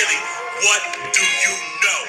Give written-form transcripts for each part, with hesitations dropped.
really, what do you know?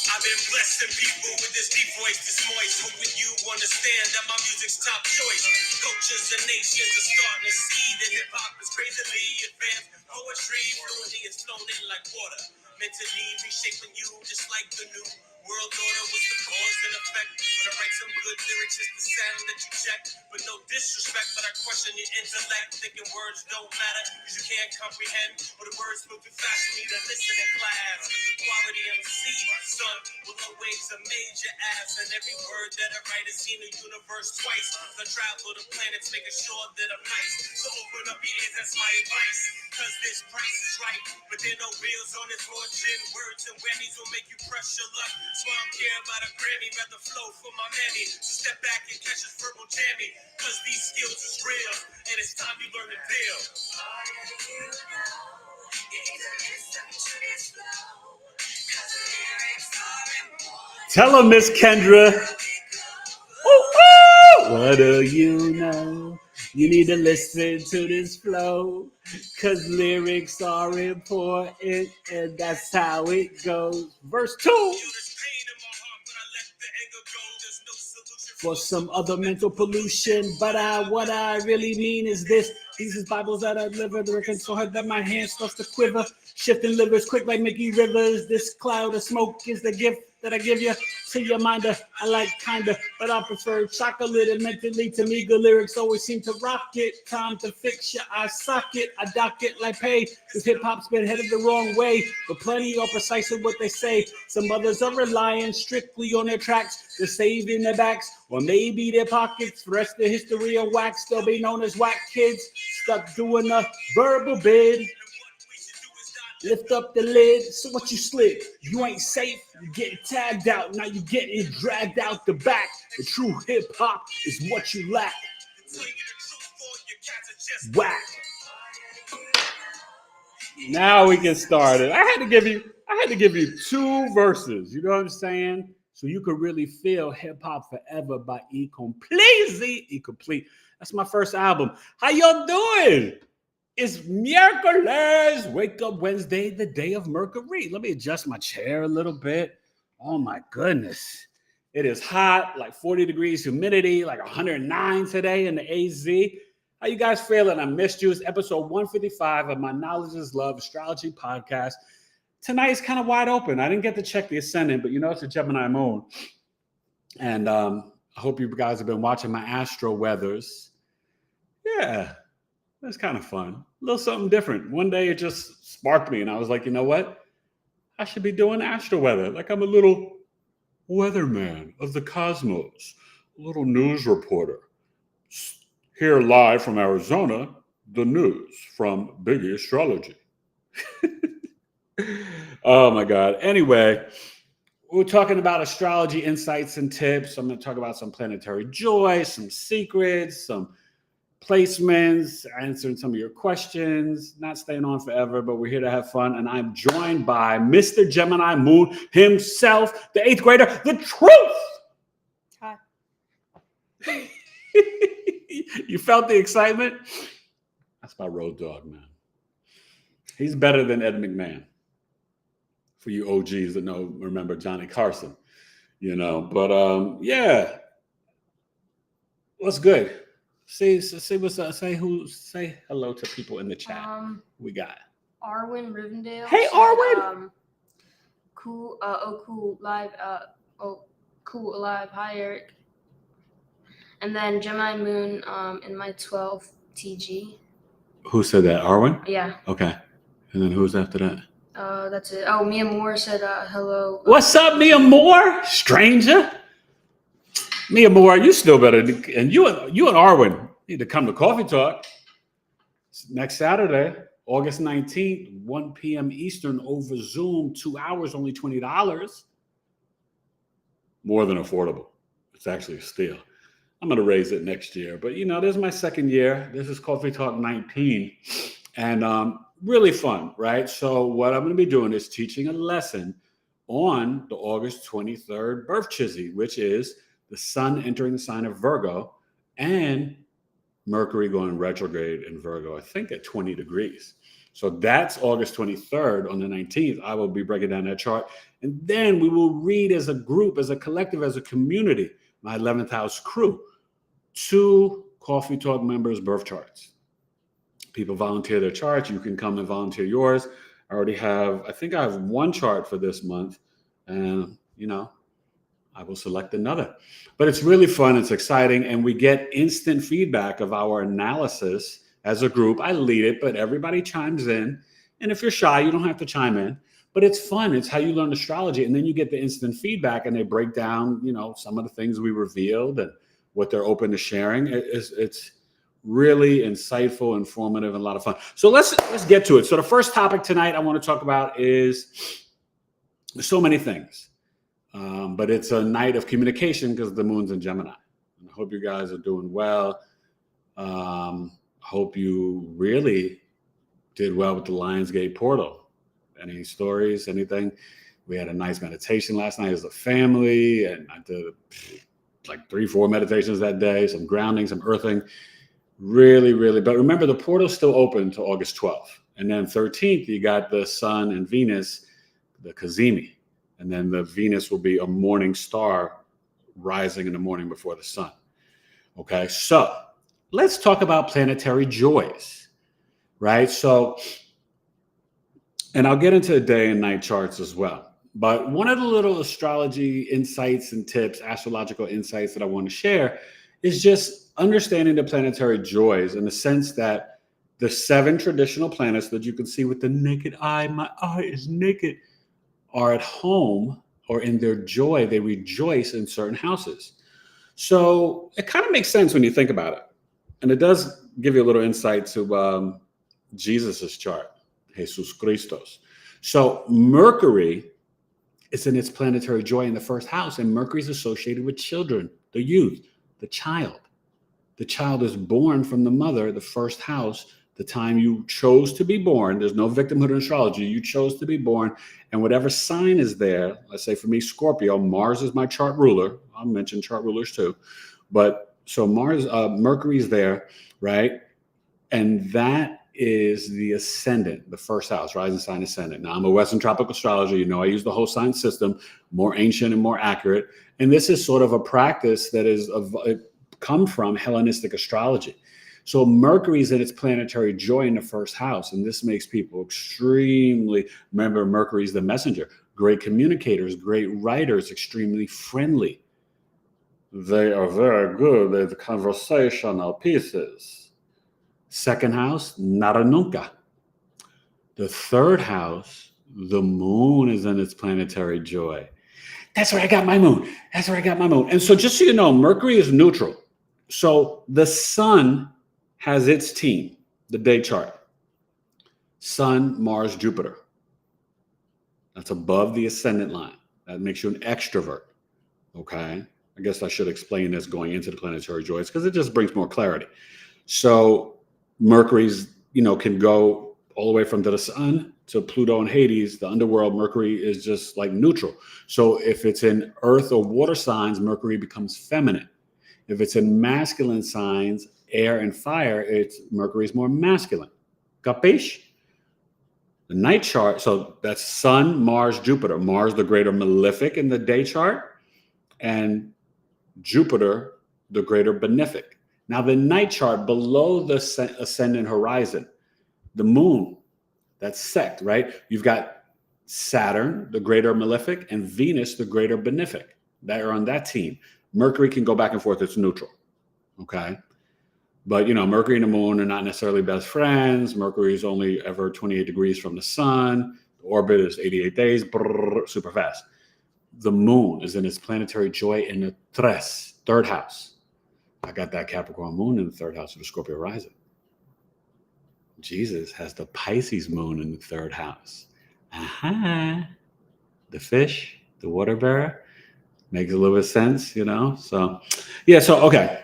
I've been blessing people with this deep voice, this moist, hoping you understand that my music's top choice. Cultures and nations are starting to see that hip-hop is crazily advanced. Poetry fluently is flown in like water, mentally reshaping you just like the new world order was the cause and effect. When I write some good lyrics, it's the sound that you check. But no disrespect, but I question your intellect, thinking words don't matter because you can't comprehend. Or the words move too fast for me to listen in class. Cause the quality MC, son, will always amaze your ass. And every word that I write has seen the universe twice. I travel the planets, making sure that I'm nice. So open up your ears, that's my advice. Cause this price is right, but there no wheels on this fortune. Words and whammies will make you crush your luck. That's why I'm care about a Grammy, rather flow for my mammy. So step back and catch this verbal jammy. Cause these skills is real, and it's time you learn the deal. Tell him, Miss Kendra. What do you know? You need to listen to this flow, cause lyrics are important, and that's how it goes. Verse 2. For some other mental pollution, but what I really mean is this. These is Bibles that I deliver, the record so hard that my hand starts to quiver. Shifting livers quick like Mickey Rivers. This cloud of smoke is the gift that I give you to your minder. I like kinda, but I prefer chocolate and mentally to me. Good lyrics always seem to rock it. Time to fix your eye socket. I dock it like pay, cause hip hop's been headed the wrong way. But plenty are precise with what they say. Some others are relying strictly on their tracks. They're saving their backs, or maybe their pockets. The rest of the history of wax, they'll be known as whack kids. Stuck doing a verbal bid. Lift up the lid, so what you slid? You ain't safe, you getting tagged out. Now you getting dragged out the back. The true hip hop is what you lack. Whack. Now we can start it. I had to give you 2 verses. You know what I'm saying? So you could really feel Hip Hop Forever by Incomplete. That's my first album. How y'all doing? It's Miercules. Wake up Wednesday, the day of Mercury. Let me adjust my chair a little bit. Oh my goodness. It is hot, like 40 degrees humidity, like 109 today in the AZ. How you guys feeling? I missed you. It's episode 155 of my Knowledge is Love Astrology podcast. Tonight is kind of wide open. I didn't get to check the ascendant, but you know it's a Gemini moon. And I hope you guys have been watching my astro weathers. Yeah, that's kind of fun. A little something different. One day it just sparked me and I was like, you know what? I should be doing astro weather. Like I'm a little weatherman of the cosmos, a little news reporter. Here live from Arizona, the news from Biggie Astrology. Oh my God. Anyway, we're talking about astrology insights and tips. I'm going to talk about some planetary joy, some secrets, some placements, answering some of your questions, not staying on forever, but we're here to have fun. And I'm joined by Mr. Gemini Moon himself, the 8th grader, the truth. Hi. You felt the excitement? That's my road dog, man. He's better than Ed McMahon. For you OGs that remember Johnny Carson, But yeah, what's good? Say what's up. Say hello to people in the chat. We got Arwin Rivendale. Hey, Arwin. Cool live. Cool alive. Hi, Eric. And then Gemini Moon in my 12 TG. Who said that? Arwin? Yeah. Okay. And then who's after that? That's it. Oh, Mia Moore said hello. What's up, Mia Moore? Stranger. Mia Moore, you still better. And you and Arwin need to come to Coffee Talk next Saturday, August 19th, 1 p.m. Eastern over Zoom. 2 hours, only $20. More than affordable. It's actually a steal. I'm going to raise it next year. But, this is my second year. This is Coffee Talk 19. And really fun, right? So what I'm going to be doing is teaching a lesson on the August 23rd birth chizzy, which is the sun entering the sign of Virgo and Mercury going retrograde in Virgo, I think at 20 degrees. So that's August 23rd. On the 19th, I will be breaking down that chart. And then we will read as a group, as a collective, as a community, my 11th house crew, 2 Coffee Talk members' birth charts. People volunteer their charts. You can come and volunteer yours. I think I have 1 chart for this month. And, I will select another. But it's really fun. It's exciting. And we get instant feedback of our analysis as a group. I lead it, but everybody chimes in. And if you're shy, you don't have to chime in. But it's fun. It's how you learn astrology. And then you get the instant feedback and they break down, some of the things we revealed and what they're open to sharing. It's really insightful, informative, and a lot of fun. So let's get to it. So the first topic tonight I want to talk about is so many things. But it's a night of communication because the moon's in Gemini. And I hope you guys are doing well. Hope you really did well with the Lionsgate portal. Any stories, anything? We had a nice meditation last night as a family, and I did like 3-4 meditations that day, some grounding, some earthing. Really, really. But remember, the portal's still open to August 12th. And then 13th, you got the Sun and Venus, the Cazimi. And then the Venus will be a morning star rising in the morning before the sun. Okay, so let's talk about planetary joys, right? So, and I'll get into the day and night charts as well. But one of the little astrology insights and tips, astrological insights that I want to share is just understanding the planetary joys in the sense that the 7 traditional planets that you can see with the naked eye, my eye is naked, are at home or in their joy. They rejoice in certain houses. So it kind of makes sense when you think about it. And it does give you a little insight to Jesus's chart, Jesus Christos. So Mercury is in its planetary joy in the first house, and Mercury is associated with children, the youth, the child. The child is born from the mother, the first house, the time you chose to be born. There's no victimhood in astrology. You chose to be born. And whatever sign is there, let's say for me, Scorpio, Mars is my chart ruler. I'll mention chart rulers too. But so Mercury is there, right? And that is the ascendant, the first house, rising sign ascendant. Now, I'm a Western tropical astrologer. I use the whole sign system, more ancient and more accurate. And this is sort of a practice that is come from Hellenistic astrology. So Mercury is in its planetary joy in the first house, and this makes people remember Mercury is the messenger, great communicators, great writers, extremely friendly. They are very good. They're the conversational pieces. Second house, nada nunca. The third house, the moon is in its planetary joy. That's where I got my moon. And so just so you know, Mercury is neutral. So the sun has its team, the day chart. Sun, Mars, Jupiter. That's above the ascendant line. That makes you an extrovert. Okay. I guess I should explain this going into the planetary joys because it just brings more clarity. So Mercury's, can go all the way from the sun to Pluto and Hades. The underworld, Mercury is just like neutral. So if it's in earth or water signs, Mercury becomes feminine. If it's in masculine signs, air and fire, Mercury's more masculine. Capiche? The night chart, so that's Sun, Mars, Jupiter. Mars, the greater malefic in the day chart, and Jupiter, the greater benefic. Now, the night chart below the ascendant horizon, the moon, that's sect, right? You've got Saturn, the greater malefic, and Venus, the greater benefic. That are on that team. Mercury can go back and forth. It's neutral, okay? But, Mercury and the moon are not necessarily best friends. Mercury is only ever 28 degrees from the sun. The orbit is 88 days, super fast. The moon is in its planetary joy in the third house. I got that Capricorn moon in the third house of the Scorpio rising. Jesus has the Pisces moon in the third house. The fish, the water bearer. Makes a little bit of sense, So, yeah, so, okay.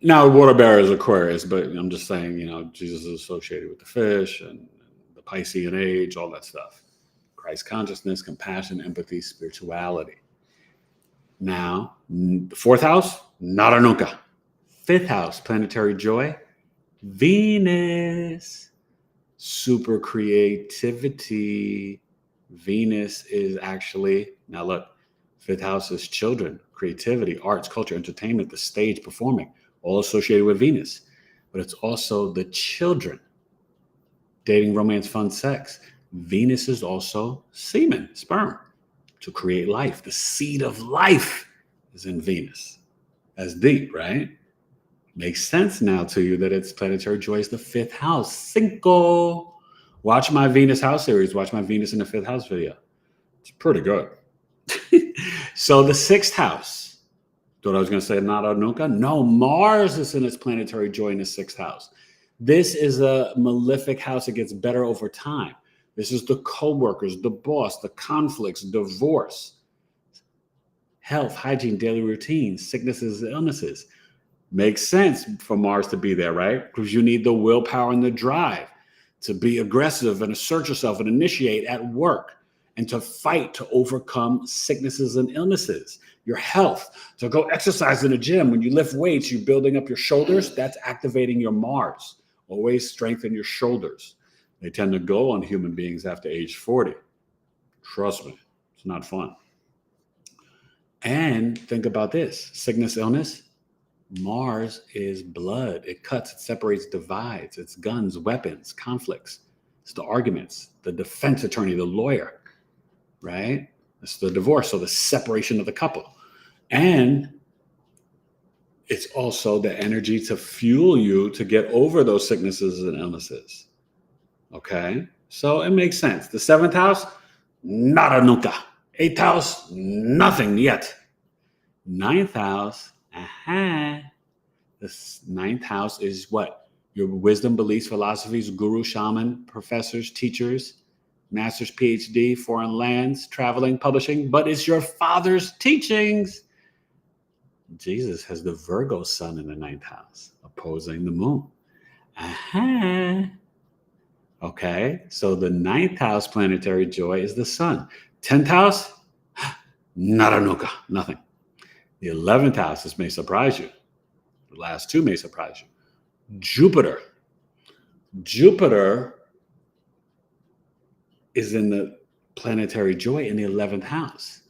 Now, water bearer is Aquarius, but I'm just saying, Jesus is associated with the fish and the Piscean age, all that stuff. Christ consciousness, compassion, empathy, spirituality. Now, the fourth house, nada nunca. Fifth house, planetary joy, Venus, super creativity. Venus is actually, now look, fifth house is children, creativity, arts, culture, entertainment, the stage, performing, all associated with Venus. But it's also the children, dating, romance, fun, sex. Venus is also semen, sperm, to create life. The seed of life is in Venus. That's deep, right? Makes sense now to you that its planetary joy is the fifth house. Cinco. Watch my Venus house series. Watch my Venus in the fifth house video. It's pretty good. So the sixth house. Thought I was going to say nada nunca. No, Mars is in its planetary joy in the sixth house. This is a malefic house that gets better over time. This is the co-workers, the boss, the conflicts, divorce, health, hygiene, daily routines, sicknesses, illnesses. Makes sense for Mars to be there, right? Because you need the willpower and the drive to be aggressive and assert yourself and initiate at work and to fight to overcome sicknesses and illnesses. Your health, to go exercise in the gym. When you lift weights, you're building up your shoulders. That's activating your Mars. Always strengthen your shoulders. They tend to go on human beings after age 40. Trust me, it's not fun. And think about this, sickness, illness. Mars is blood. It cuts, it separates, divides. It's guns, weapons, conflicts. It's the arguments, the defense attorney, the lawyer, right? It's the divorce, so the separation of the couple. And it's also the energy to fuel you to get over those sicknesses and illnesses. Okay? So it makes sense. The seventh house, nada nunca. Eighth house, nothing yet. Ninth house, the ninth house is what? Your wisdom, beliefs, philosophies, guru, shaman, professors, teachers, master's, PhD, foreign lands, traveling, publishing, but it's your father's teachings. Jesus has the Virgo sun in the ninth house, opposing the moon. Okay, so the ninth house planetary joy is the sun. 10th house, nada nunca, nothing. The 11th house, this may surprise you. The last two may surprise you. Jupiter. Jupiter is in the planetary joy in the 11th house.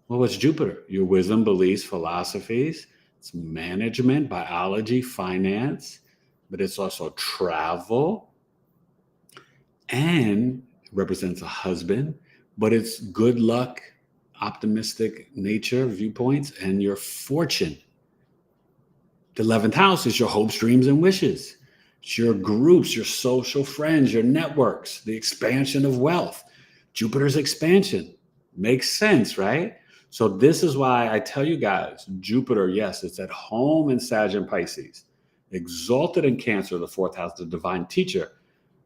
Well, what's Jupiter? Your wisdom, beliefs, philosophies. It's management, biology, finance, but it's also travel and represents a husband, but it's good luck, optimistic nature, viewpoints, and your fortune. The 11th house is your hopes, dreams, and wishes. It's your groups, your social friends, your networks, the expansion of wealth. Jupiter's expansion. Makes sense, right? So this is why I tell you guys, Jupiter, yes, it's at home in Sag and Pisces. Exalted in Cancer, the fourth house, the divine teacher,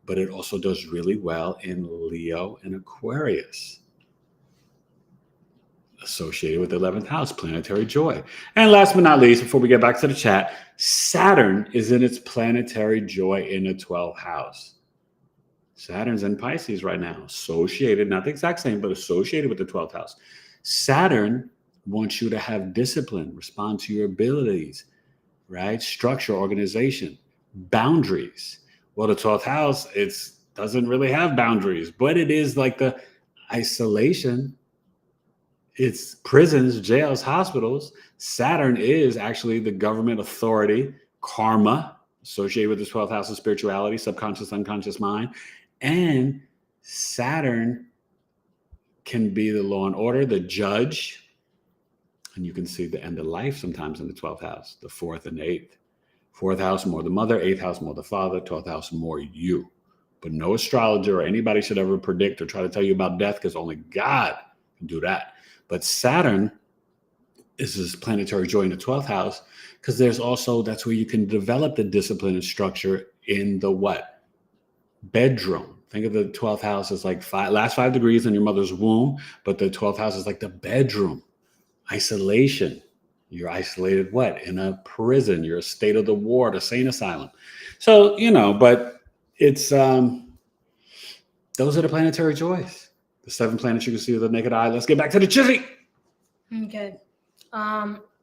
but it also does really well in Leo and Aquarius. Associated with the 11th house, planetary joy. And last but not least, before we get back to the chat, Saturn is in its planetary joy in the 12th house. Saturn's in Pisces right now, associated, not the exact same, but associated with the 12th house. Saturn wants you to have discipline, respond to your abilities, right? Structure, organization, boundaries. Well, the 12th house, it doesn't really have boundaries, but it is like the isolation. It's prisons, jails, hospitals. Saturn is actually the government authority, karma, associated with the 12th house of spirituality, subconscious, unconscious mind. And Saturn can be the law and order, the judge. And you can see the end of life sometimes in the 12th house, the fourth and the eighth. Fourth house, more the mother. Eighth house, more the father. 12th house, more you. But no astrologer or anybody should ever predict or try to tell you about death because only God can do that. But Saturn is this planetary joy in the 12th house because there's also, that's where you can develop the discipline and structure in the what? Bedroom. Think of the 12th house as like last 5 degrees in your mother's womb, but the 12th house is like the bedroom. Isolation. You're isolated what? In a prison. You're a state of the ward, a sane asylum. So, but it's, those are the planetary joys. The 7 planets you can see with the naked eye. Let's get back to the chizzy. Okay.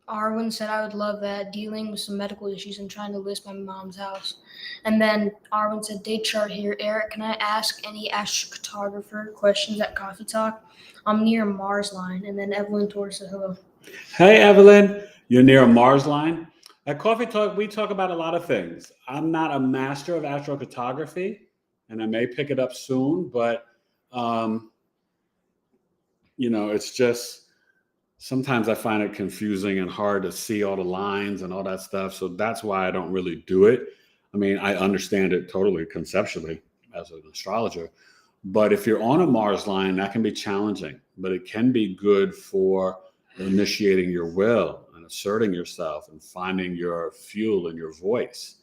Arwen said, I would love that, dealing with some medical issues and trying to list my mom's house. And then Arwen said, date chart here. Eric, can I ask any astrocartographer questions at Coffee Talk? I'm near Mars line. And then Evelyn Torres said, hello. Hey, Evelyn, you're near a Mars line. At Coffee Talk, we talk about a lot of things. I'm not a master of astrocartography, and I may pick it up soon, but um, it's just sometimes I find it confusing and hard to see all the lines and all that stuff. So that's why I don't really do it. I mean, I understand it totally conceptually as an astrologer, but if you're on a Mars line, that can be challenging, but it can be good for initiating your will and asserting yourself and finding your fuel and your voice.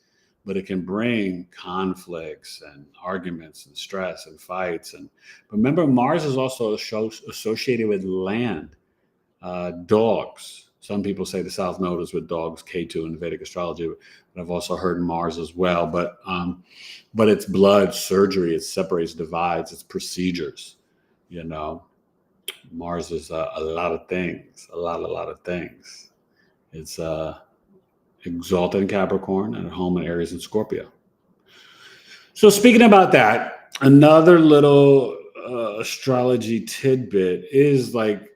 But it can bring conflicts and arguments and stress and fights. And remember, Mars is also associated with land, dogs. Some people say the South Node is with dogs, K2 in Vedic astrology, but I've also heard Mars as well. But it's blood, surgery, it separates, divides, it's procedures. Mars is a lot of things, a lot of things. It's exalted in Capricorn and at home in Aries and Scorpio. So speaking about that, another little astrology tidbit is the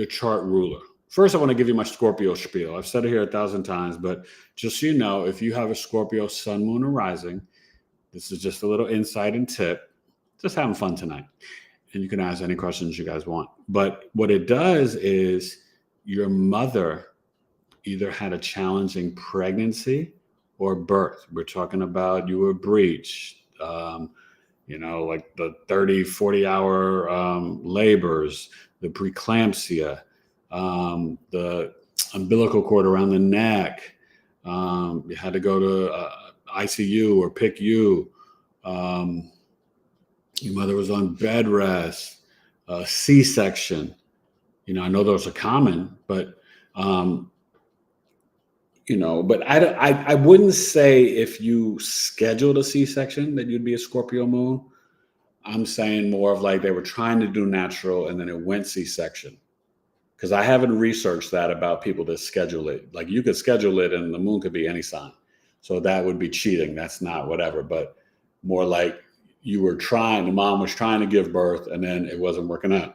chart ruler. First, I want to give you my Scorpio spiel. I've said it here 1,000 times, but just so you know, if you have a Scorpio sun, moon, or rising, this is just a little insight and tip. Just having fun tonight. And you can ask any questions you guys want. But what it does is your mother either had a challenging pregnancy or birth. We're talking about you were breached, like the 30, 40-hour labors, the preeclampsia, the umbilical cord around the neck. You had to go to ICU or PICU. Your mother was on bed rest, C-section. I know those are common, but but I wouldn't say if you scheduled a C-section that you'd be a Scorpio moon. I'm saying more of like they were trying to do natural and then it went C-section. Because I haven't researched that about people that schedule it. Like you could schedule it and the moon could be any sign. So that would be cheating. That's not whatever, but more like the mom was trying to give birth and then it wasn't working out.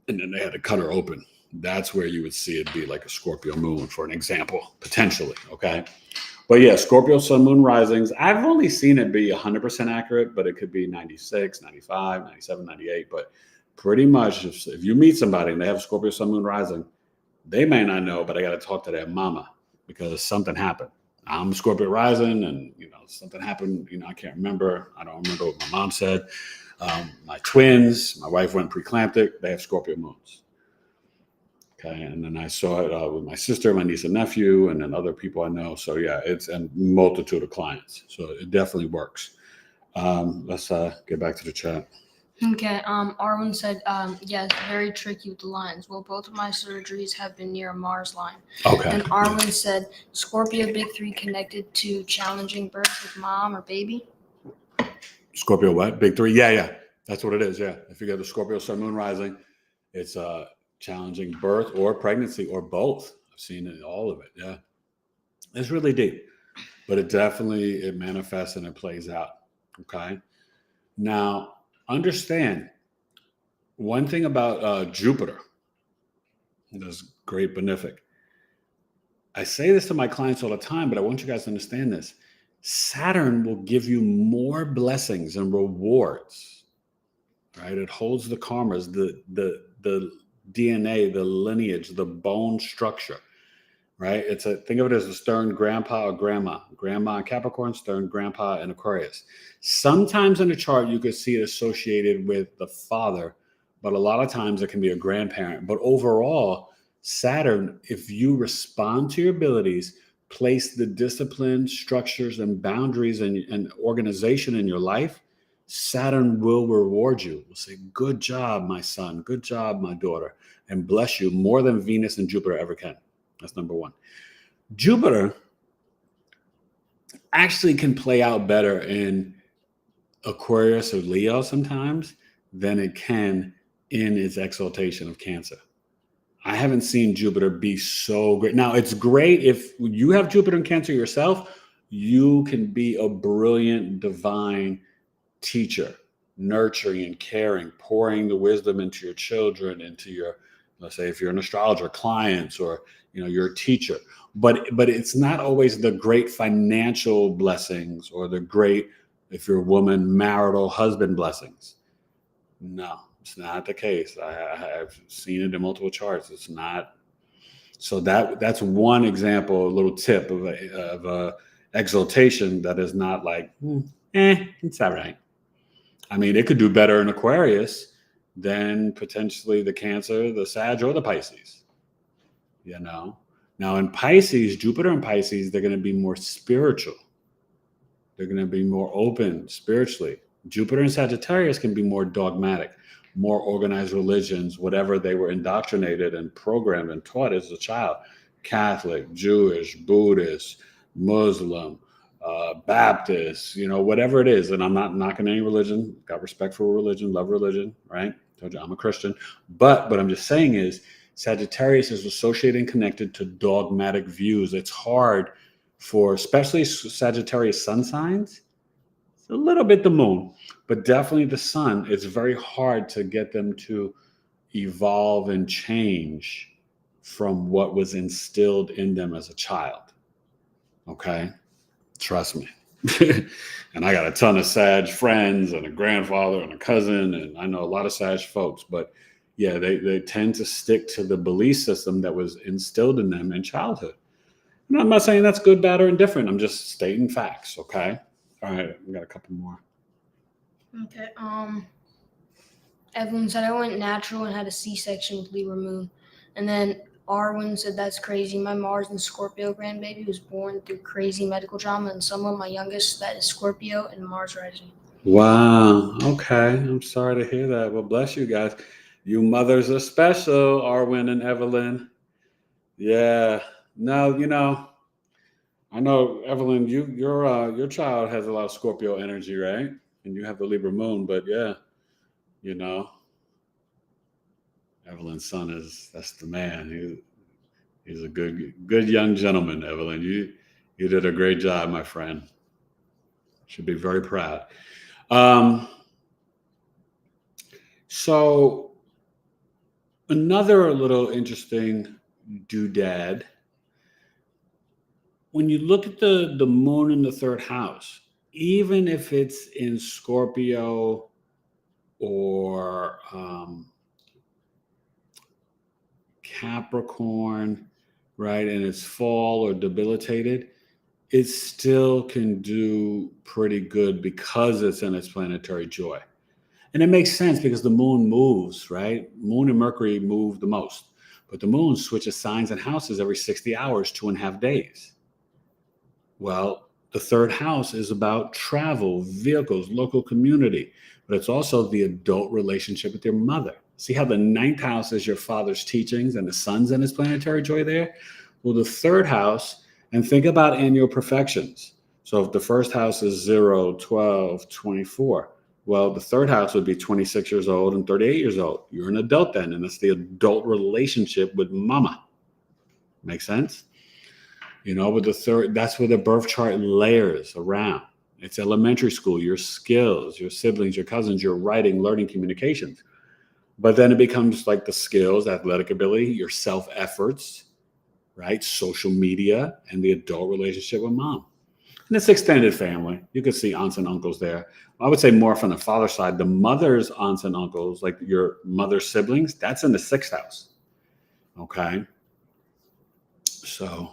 And then they had to cut her open. That's where you would see it be like a Scorpio moon, for an example, potentially. Okay. But yeah, Scorpio sun, moon risings. I've only seen it be 100% accurate, but it could be 96, 95, 97, 98. But pretty much if you meet somebody and they have Scorpio sun, moon rising, they may not know, but I got to talk to their mama because something happened. I'm Scorpio rising and, something happened. I can't remember. I don't remember what my mom said. My twins, my wife went preeclamptic. They have Scorpio moons. Okay. And then I saw it with my sister, my niece and nephew, and then other people I know. So yeah, it's a multitude of clients. So it definitely works. Let's get back to the chat. Okay, Arwen said, yes, very tricky with the lines. Well, both of my surgeries have been near a Mars line. Okay. And Arwen said, Scorpio big 3 connected to challenging birth with mom or baby? Scorpio what? Big 3? Yeah. That's what it is, yeah. If you got the Scorpio sun, moon rising, it's challenging birth or pregnancy or both. I've seen it, all of it, yeah. It's really deep, but it manifests and it plays out, okay? Now, understand one thing about Jupiter, this great benefic. I say this to my clients all the time, but I want you guys to understand this. Saturn will give you more blessings and rewards, right? It holds the karmas, the DNA, the lineage, the bone structure, right? Think of it as a stern grandpa or grandma. Grandma in Capricorn, stern grandpa in Aquarius. Sometimes in the chart, you could see it associated with the father, but a lot of times it can be a grandparent. But overall, Saturn, if you respond to your abilities, place the discipline, structures, and boundaries and organization in your life, Saturn will reward you. Will say, good job, my son. Good job, my daughter. And bless you more than Venus and Jupiter ever can. That's number one. Jupiter actually can play out better in Aquarius or Leo sometimes than it can in its exaltation of Cancer. I haven't seen Jupiter be so great. Now, it's great if you have Jupiter in Cancer yourself, you can be a brilliant divine teacher, nurturing and caring, pouring the wisdom into your children, into your, let's say, if you're an astrologer, clients, or you're a teacher. But it's not always the great financial blessings or the great, if you're a woman, marital husband blessings. No, it's not the case. I've seen it in multiple charts. It's not. So that's one example, a little tip of a exaltation that is not like, it's all right. I mean, it could do better in Aquarius than potentially the Cancer, the Sag, or the Pisces. Now in Pisces, Jupiter and Pisces, they're going to be more spiritual. They're going to be more open spiritually. Jupiter and Sagittarius can be more dogmatic, more organized religions, whatever they were indoctrinated and programmed and taught as a child. Catholic, Jewish, Buddhist, Muslim, Baptist, whatever it is. And I'm not knocking any religion. Got respect for religion, love religion, right? Told you I'm a Christian. But what I'm just saying is Sagittarius is associated and connected to dogmatic views. It's hard for, especially Sagittarius sun signs, it's a little bit the moon, but definitely the sun. It's very hard to get them to evolve and change from what was instilled in them as a child. Okay? Trust me. And I got a ton of Sag friends and a grandfather and a cousin, and I know a lot of Sag folks, but yeah, they tend to stick to the belief system that was instilled in them in childhood. And I'm not saying that's good, bad, or indifferent. I'm just stating facts, okay? All right, we got a couple more. Okay. Evelyn said I went natural and had a C-section with Libra moon. And then Arwen said that's crazy. My Mars and Scorpio grandbaby was born through crazy medical drama, and someone, my youngest, that is Scorpio and Mars rising. Wow. Okay. I'm sorry to hear that. Well, bless you guys. You mothers are special, Arwen and Evelyn. Yeah. No, I know, Evelyn, your child has a lot of Scorpio energy, right? And you have the Libra moon, but yeah, Evelyn's son that's the man. He's a good young gentleman, Evelyn. You did a great job, my friend. Should be very proud. So another little interesting doodad. When you look at the moon in the third house, even if it's in Scorpio or Capricorn, right, and it's fall or debilitated, it still can do pretty good because it's in its planetary joy. And it makes sense because the moon moves, right? Moon and Mercury move the most, but the moon switches signs and houses every 60 hours, 2.5 days. Well, the third house is about travel, vehicles, local community, but it's also the adult relationship with your mother. See how the ninth house is your father's teachings and the sun's in his planetary joy there? Well, the third house, and think about annual perfections. So if the first house is 0, 12, 24, well, the third house would be 26 years old and 38 years old. You're an adult then, and it's the adult relationship with mama. Make sense? With the third, that's where the birth chart layers around. It's elementary school, your skills, your siblings, your cousins, your writing, learning, communications. But then it becomes like the skills, athletic ability, your self-efforts, right? Social media, and the adult relationship with mom. And it's extended family. You could see aunts and uncles there. I would say more from the father's side. The mother's aunts and uncles, like your mother's siblings, that's in the sixth house. Okay? So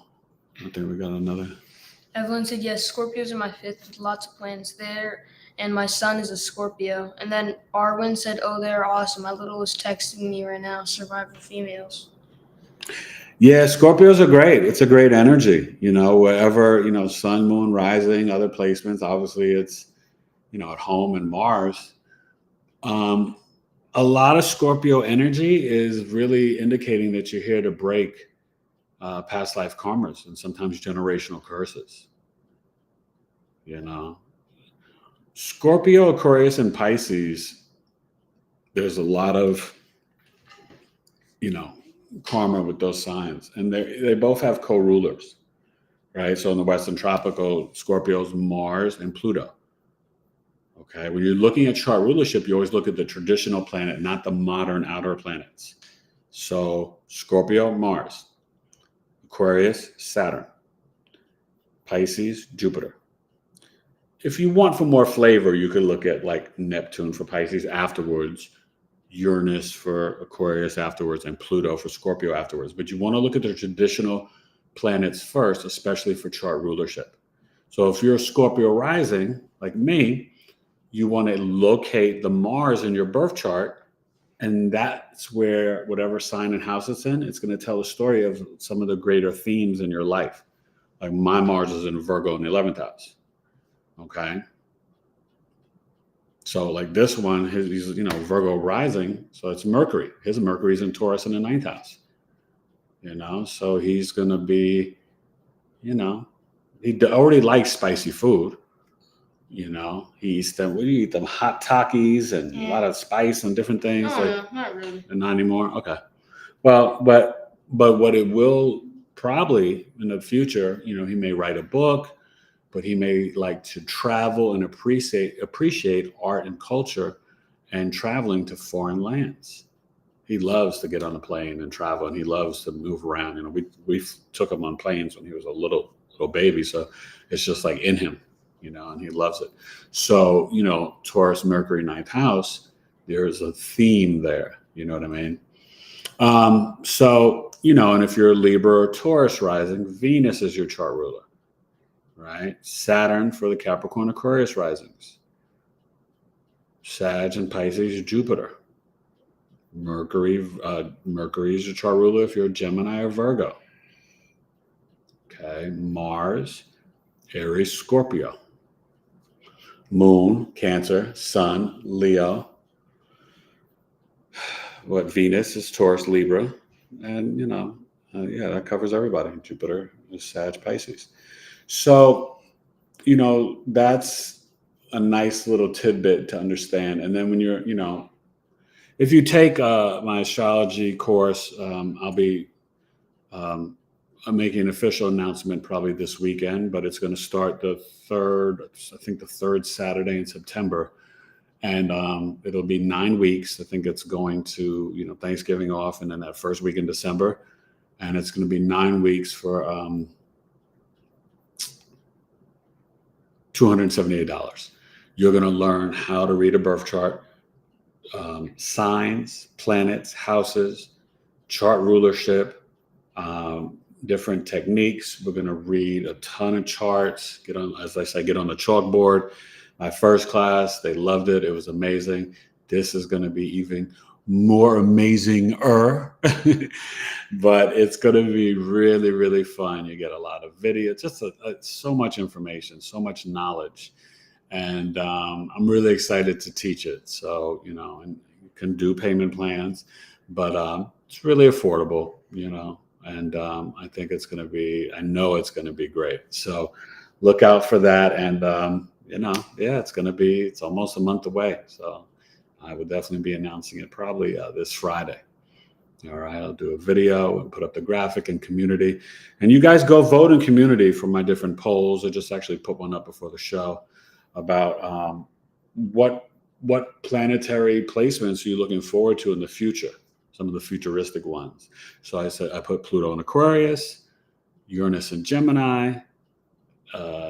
I think we got another. Evelyn said, yes, Scorpios are my fifth with lots of planets there, and my son is a Scorpio. And then Arwen said, oh, they're awesome. My little is texting me right now, survivor females. Yeah, Scorpios are great. It's a great energy, wherever, sun, moon, rising, other placements. Obviously, it's, at home and Mars. A lot of Scorpio energy is really indicating that you're here to break past life karmas and sometimes generational curses. Scorpio, Aquarius, and Pisces, there's a lot of, karma with those signs, and they both have co-rulers, right? So in the Western tropical, Scorpio's Mars and Pluto. Okay, when you're looking at chart rulership, you always look at the traditional planet, not the modern outer planets. So Scorpio, Mars; Aquarius, Saturn; Pisces, Jupiter. If you want for more flavor, you could look at like Neptune for Pisces afterwards, Uranus for Aquarius afterwards, and Pluto for Scorpio afterwards. But you want to look at the traditional planets first, especially for chart rulership. So if you're a Scorpio rising, like me, you want to locate the Mars in your birth chart, and that's where whatever sign and house it's in, it's going to tell a story of some of the greater themes in your life. Like my Mars is in Virgo in the 11th house. Okay. So like this one, he's Virgo rising, so it's Mercury. His Mercury's in Taurus in the 9th house. So he's going to be, he already likes spicy food. He eats them. What do you eat? Them hot Takis and a lot of spice and different things. Oh, no, not really. Not anymore. Okay. Well, but what it will probably in the future, he may write a book, but he may like to travel and appreciate art and culture, and traveling to foreign lands. He loves to get on a plane and travel, and he loves to move around. We took him on planes when he was a little baby, so it's just like in him. And he loves it. So, Taurus, Mercury, 9th house, there's a theme there. You know what I mean? So, and if you're a Libra or Taurus rising, Venus is your chart ruler, right? Saturn for the Capricorn, Aquarius risings. Sag and Pisces, Jupiter. Mercury is your chart ruler if you're a Gemini or Virgo. Okay, Mars, Aries, Scorpio. Moon, Cancer; Sun, Leo. Venus is Taurus, Libra, and that covers everybody. Jupiter is Sag, Pisces. So that's a nice little tidbit to understand. And then when you're if you take my astrology course, I'm making an official announcement probably this weekend, but it's going to start the third Saturday in September. And it'll be 9 weeks. I think it's going to, Thanksgiving off, and then that first week in December. And it's going to be 9 weeks for $278. You're going to learn how to read a birth chart, signs, planets, houses, chart rulership, different techniques. We're going to read a ton of charts, get on the chalkboard. My first class, they loved it. It was amazing. This is going to be even more amazing-er, but it's going to be really, really fun. You get a lot of video, just so much information, so much knowledge. And I'm really excited to teach it. So, and you can do payment plans, but it's really affordable, and I think it's going to be, I know it's going to be great. So look out for that. And, it's almost a month away. So I would definitely be announcing it probably this Friday. All right. I'll do a video and put up the graphic in community. And you guys go vote in community for my different polls. I just actually put one up before the show about what planetary placements are you looking forward to in the future? Some of the futuristic ones. So I said I put Pluto in Aquarius, Uranus in Gemini,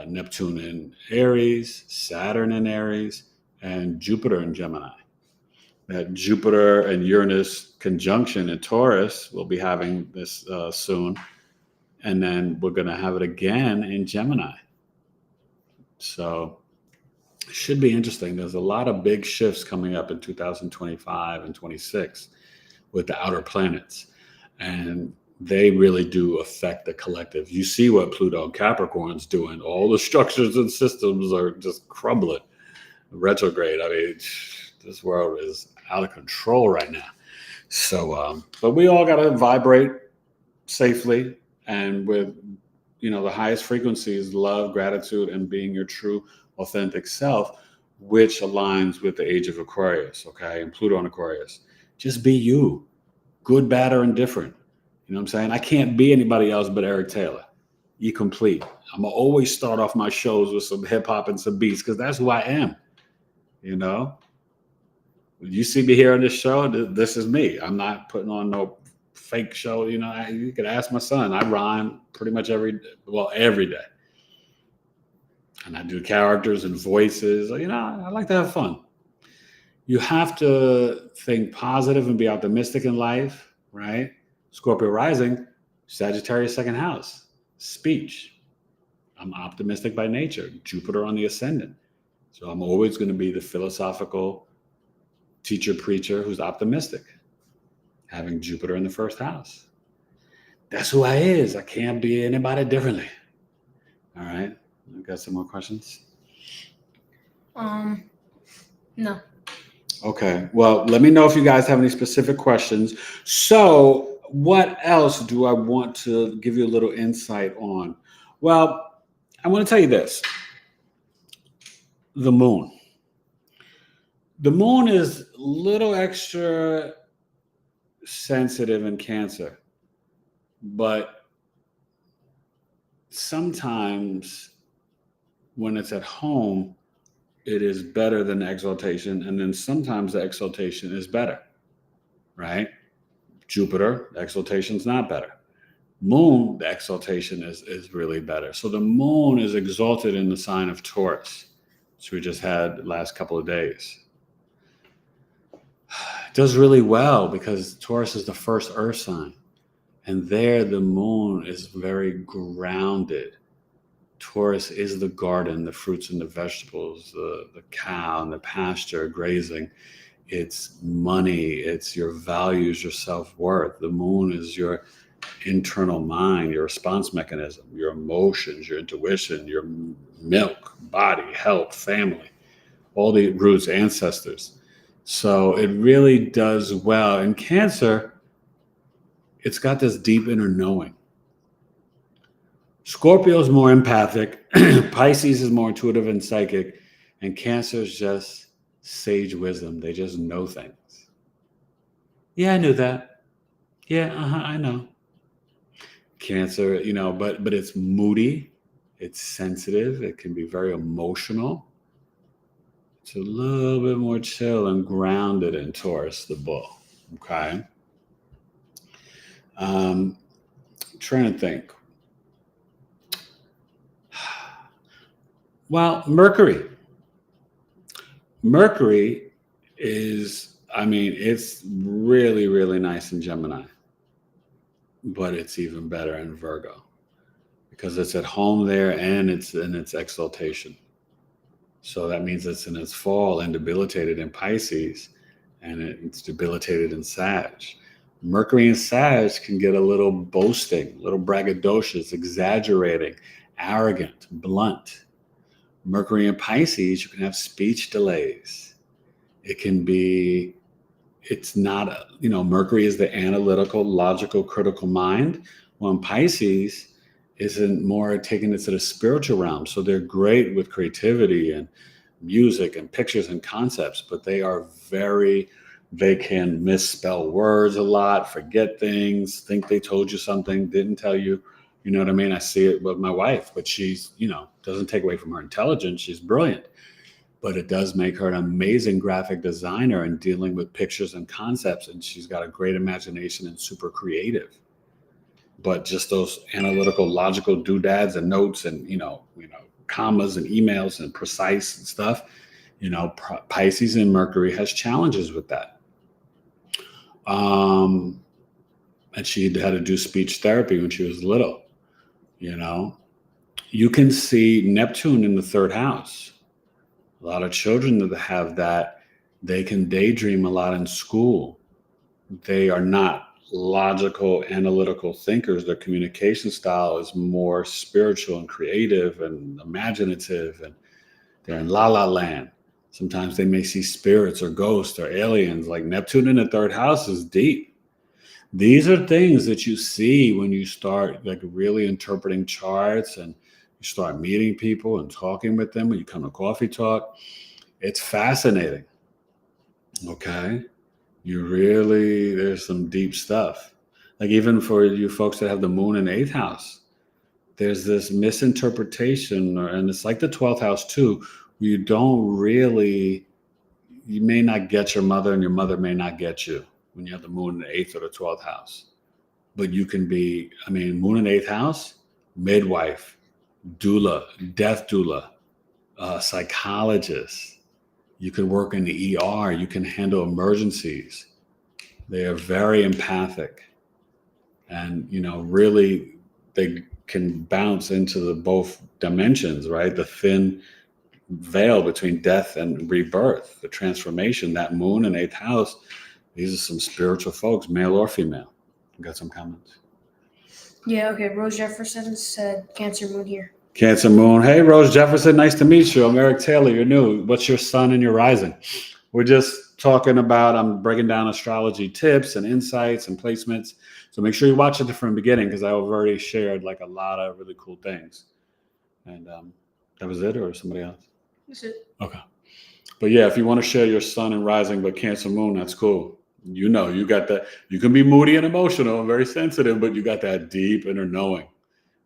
Neptune in Aries, Saturn in Aries, and Jupiter in Gemini. That Jupiter and Uranus conjunction in Taurus, we'll be having this soon. And then we're going to have it again in Gemini. So it should be interesting. There's a lot of big shifts coming up in 2025 and 26 with the outer planets. And they really do affect the collective. You see what Pluto and Capricorn's doing. All the structures and systems are just crumbling. Retrograde. I mean, this world is out of control right now. So, but we all got to vibrate safely and with, the highest frequencies: love, gratitude, and being your true, authentic self, which aligns with the age of Aquarius, okay? And Pluto and Aquarius. Just be you, good, bad, or indifferent. You know what I'm saying? I can't be anybody else but Eric Taylor. E complete. I'm gonna always start off my shows with some hip hop and some beats because that's who I am. You know, when you see me here on this show, this is me. I'm not putting on no fake show. You know, you can ask my son. I rhyme pretty much every day, and I do characters and voices. You know, I like to have fun. You have to think positive and be optimistic in life, right? Scorpio rising, Sagittarius second house, speech. I'm optimistic by nature, Jupiter on the ascendant. So I'm always going to be the philosophical teacher, preacher who's optimistic, having Jupiter in the first house. That's who I is. I can't be anybody differently. All right. You got some more questions? No. Okay. Well, let me know if you guys have any specific questions. So what else do I want to give you a little insight on? Well, I want to tell you this. The moon. The moon is a little extra sensitive in Cancer, but sometimes when it's at home, it is better than the exaltation, and then sometimes the exaltation is better, right? Jupiter, the exaltation is not better. Moon, the exaltation is really better. So the moon is exalted in the sign of Taurus, which we just had the last couple of days. It does really well because Taurus is the first earth sign. And there the moon is very grounded. Taurus is the garden, the fruits and the vegetables, the cow and the pasture, grazing. It's money, it's your values, your self-worth. The moon is your internal mind, your response mechanism, your emotions, your intuition, your milk, body, health, family, all the roots, ancestors. So it really does well. In Cancer, it's got this deep inner knowing. Scorpio is more empathic, Pisces is more intuitive and psychic, and Cancer is just sage wisdom. They just know things. Yeah, I knew that. Yeah, I know. Cancer, you know, but it's moody, it's sensitive, it can be very emotional. It's a little bit more chill and grounded in Taurus, the bull. Okay. Trying to think. Well, Mercury is, I mean, it's really, really nice in Gemini, but it's even better in Virgo because it's at home there and it's in its exaltation. So that means it's in its fall and debilitated in Pisces, and it's debilitated in Sag. Mercury and Sag can get a little boasting, a little braggadocious, exaggerating, arrogant, blunt. Mercury and Pisces, you can have speech delays. It can be, it's not, Mercury is the analytical, logical, critical mind, while Pisces isn't more taking it to the spiritual realm. So they're great with creativity and music and pictures and concepts, but they can misspell words a lot, forget things, think they told you something, didn't tell you. You know what I mean? I see it with my wife, but she's, doesn't take away from her intelligence. She's brilliant, but it does make her an amazing graphic designer and dealing with pictures and concepts. And she's got a great imagination and super creative. But just those analytical, logical doodads and notes and, commas and emails and precise and stuff, Pisces and Mercury has challenges with that. And she had to do speech therapy when she was little, You can see Neptune in the third house. A lot of children that have that, they can daydream a lot in school. They are not logical, analytical thinkers. Their communication style is more spiritual and creative and imaginative, and they're in la la land. Sometimes they may see spirits or ghosts or aliens. Like Neptune in the third house is deep. These are things that you see when you start like really interpreting charts and you start meeting people and talking with them when you come to coffee talk. It's fascinating. Okay. There's some deep stuff. Like even for you folks that have the moon in 8th house, there's this misinterpretation, and it's like the 12th house too, where you may not get your mother and your mother may not get you when you have the moon in the 8th or the 12th house. But you can be, moon in 8th house, midwife, doula, death doula, psychologist. You can work in the ER. You can handle emergencies. They are very empathic. And, really they can bounce into the both dimensions, right? The thin veil between death and rebirth, the transformation, that moon in 8th house. These are some spiritual folks, male or female. Got some comments? Yeah, okay. Rose Jefferson said Cancer moon here. Cancer moon. Hey, Rose Jefferson. Nice to meet you. I'm Eric Taylor. You're new. What's your sun and your rising? We're just talking about, I'm breaking down astrology tips and insights and placements. So make sure you watch it from the beginning because I've already shared like a lot of really cool things. And that was it, or somebody else? That's it. Okay. But yeah, if you want to share your sun and rising, but Cancer moon, that's cool. You got that. You can be moody and emotional and very sensitive, but you got that deep inner knowing.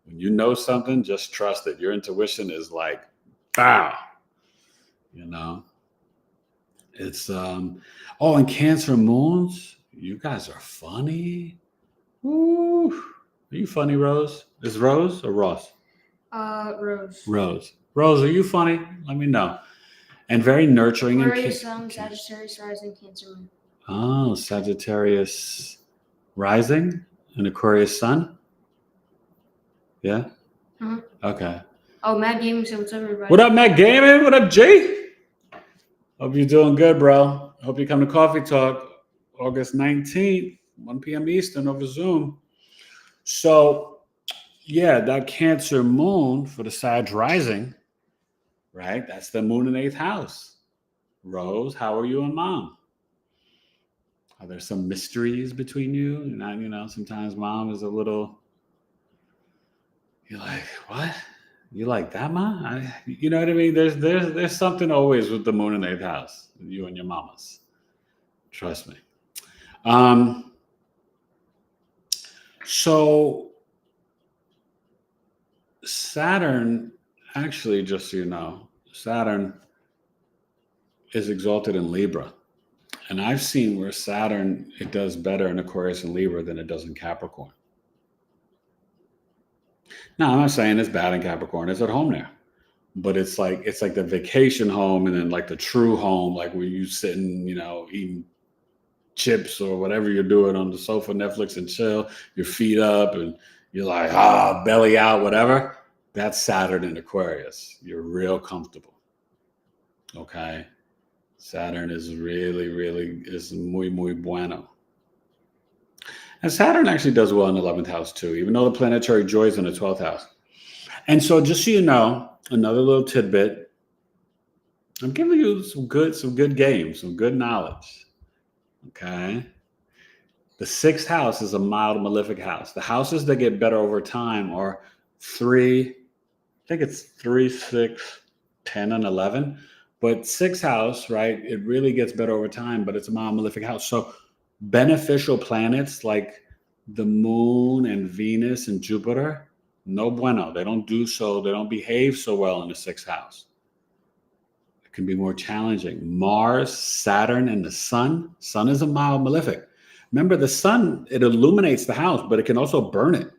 When you know something, just trust it. Your intuition is like, bow. It's and Cancer moons, you guys are funny. Woo. Are you funny, Rose? Is Rose or Ross? Rose. Rose, are you funny? Let me know. And very nurturing. Aquarius sun, Sagittarius rising, Cancer moon. Oh, Sagittarius rising and Aquarius sun? Yeah? Uh-huh. Okay. Oh, Matt Gaming said, what's up, everybody? What up, Matt Gaming? What up, G? Hope you're doing good, bro. Hope you come to Coffee Talk August 19th, 1 p.m. Eastern over Zoom. So, yeah, that Cancer moon for the Sag rising, right? That's the moon in 8th house. Rose, how are you and mom? Are there some mysteries between you? Sometimes mom is a little, you're like, what? You like that, ma? You know what I mean? There's something always with the moon in 8th house, you and your mamas. Trust me. So Saturn, actually, just so you know, Saturn is exalted in Libra. And I've seen where Saturn, it does better in Aquarius and Libra than it does in Capricorn. Now, I'm not saying it's bad in Capricorn. It's at home there. But it's like the vacation home and then like the true home, like where you sitting, eating chips or whatever you're doing on the sofa, Netflix and chill, your feet up and you're like, belly out, whatever. That's Saturn in Aquarius. You're real comfortable. Okay. Saturn is really, really is muy, muy bueno. And Saturn actually does well in the 11th house too, even though the planetary joy is in the 12th house. And so just so you know, another little tidbit, I'm giving you some good games, some good knowledge. Okay. The 6th house is a mild malefic house. The houses that get better over time are 3, I think it's 3, 6, 10, and 11. But 6th house, right, it really gets better over time, but it's a mild malefic house. So beneficial planets like the moon and Venus and Jupiter, no bueno. They don't behave so well in the 6th house. It can be more challenging. Mars, Saturn, and the sun. Sun is a mild malefic. Remember, the sun, it illuminates the house, but it can also burn it.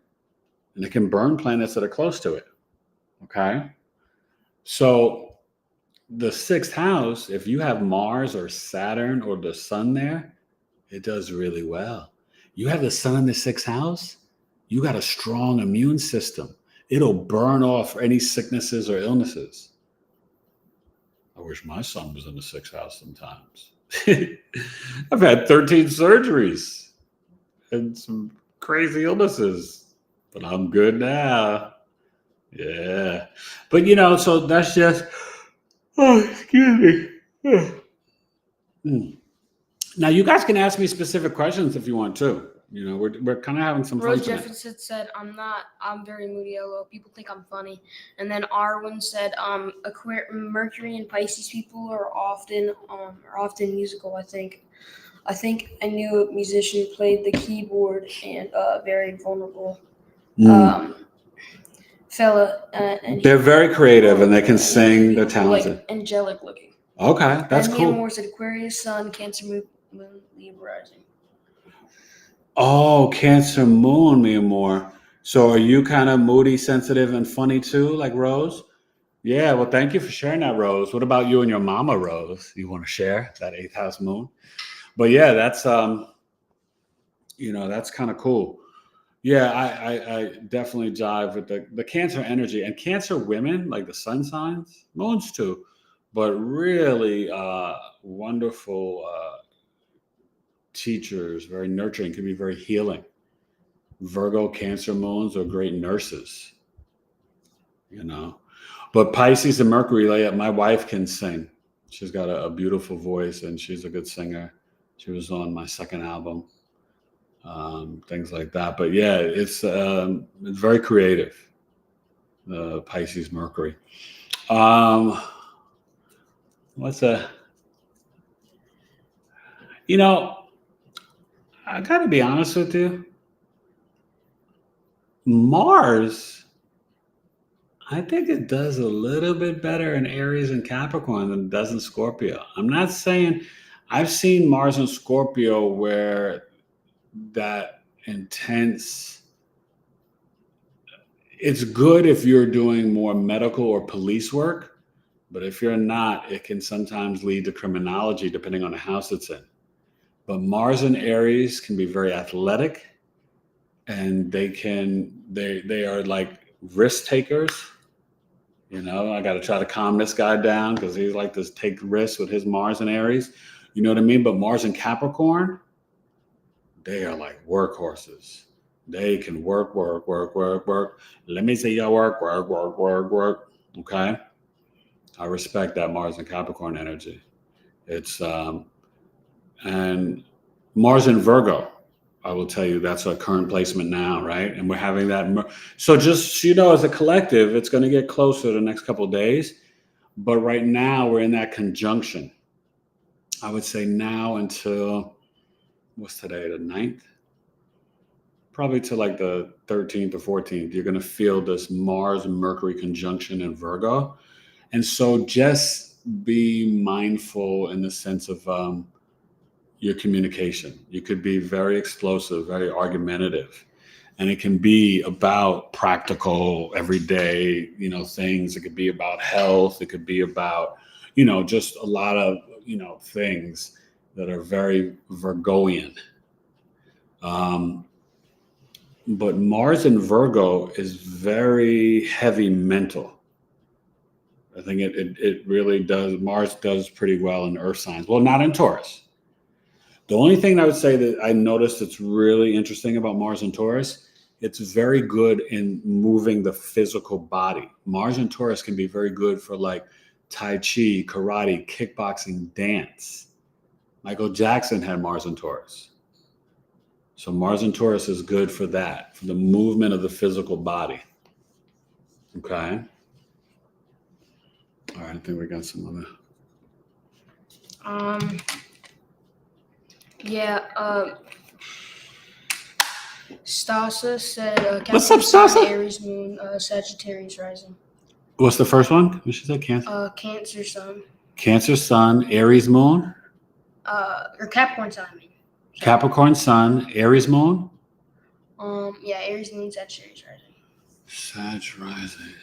And it can burn planets that are close to it. Okay? So the 6th house, if you have Mars or Saturn or the sun there, it does really well. You have the sun in the 6th house, you got a strong immune system. It'll burn off any sicknesses or illnesses. I wish my son was in the 6th house sometimes. I've had 13 surgeries and some crazy illnesses, but I'm good now. Yeah. But, so that's just, excuse me. Now, you guys can ask me specific questions if you want to. We're kind of having some fun Rose tonight. Jefferson said, I'm very moody, LO. People think I'm funny. And then Arwen said, Mercury and Pisces people are often musical, I think. I think I knew a musician who played the keyboard and very vulnerable fella. And They're very creative and they can sing. They're talented. like angelic looking. Okay, that's and cool. And Moore said Aquarius, Sun, Cancer, Moon, Libra rising. Oh, Cancer Moon, me and more. So are you kind of moody, sensitive, and funny too, like Rose? Yeah, well, thank you for sharing that, Rose. What about you and your mama, Rose? You want to share that eighth house moon? But yeah, that's that's kind of cool. Yeah, I definitely jive with the Cancer energy and Cancer women, like the sun signs, moons too, but really wonderful teachers, very nurturing, can be very healing. Virgo, Cancer moons are great nurses, But Pisces and Mercury, like my wife can sing. She's got a beautiful voice and she's a good singer. She was on my second album, things like that. But yeah, it's very creative, Pisces, Mercury. What's a, I got to be honest with you. Mars, I think it does a little bit better in Aries and Capricorn than it does in Scorpio. I'm not saying, I've seen Mars in Scorpio where that intense, it's good if you're doing more medical or police work, but if you're not, it can sometimes lead to criminology depending on the house it's in. But Mars and Aries can be very athletic, and they are like risk takers. I got to try to calm this guy down because he's like to take risks with his Mars and Aries. You know what I mean? But Mars and Capricorn, they are like workhorses. They can work. Let me see your work. Okay. I respect that Mars and Capricorn energy. It's, and Mars and Virgo, I will tell you, that's our current placement now, right? And we're having that. So just, as a collective, it's going to get closer the next couple of days. But right now we're in that conjunction. I would say now until, what's today, the 9th? Probably to like the 13th or 14th, you're going to feel this Mars and Mercury conjunction in Virgo. And so just be mindful in the sense of your communication. You could be very explosive, very argumentative, and it can be about practical, everyday, things. It could be about health. It could be about, just a lot of, things that are very Virgoian. But Mars in Virgo is very heavy mental. I think it really does. Mars does pretty well in earth signs. Well, not in Taurus. The only thing I would say that I noticed that's really interesting about Mars and Taurus, it's very good in moving the physical body. Mars and Taurus can be very good for like Tai Chi, karate, kickboxing, dance. Michael Jackson had Mars and Taurus. So Mars and Taurus is good for that, for the movement of the physical body. Okay. All right, I think we got some other. Stasa said What's up, Stasa? Aries moon, Sagittarius rising. What's the first one? What she said? Cancer. Cancer sun. Cancer sun, Aries moon. Or Capricorn sun. I mean. Capricorn sun, Aries moon. Aries moon, Sagittarius rising. Sag rising.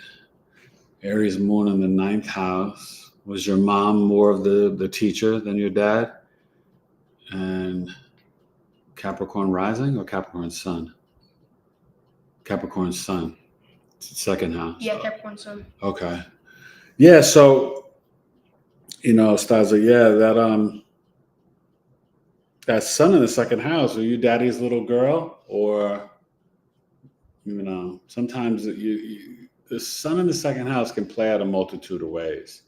Aries moon in the 9th house. Was your mom more of the teacher than your dad? And Capricorn rising or Capricorn sun? Capricorn sun. Second house. Yeah, Capricorn sun. Okay. Yeah, so Stasa, that sun in the second house, are you daddy's little girl? Or sometimes the sun in the second house can play out a multitude of ways.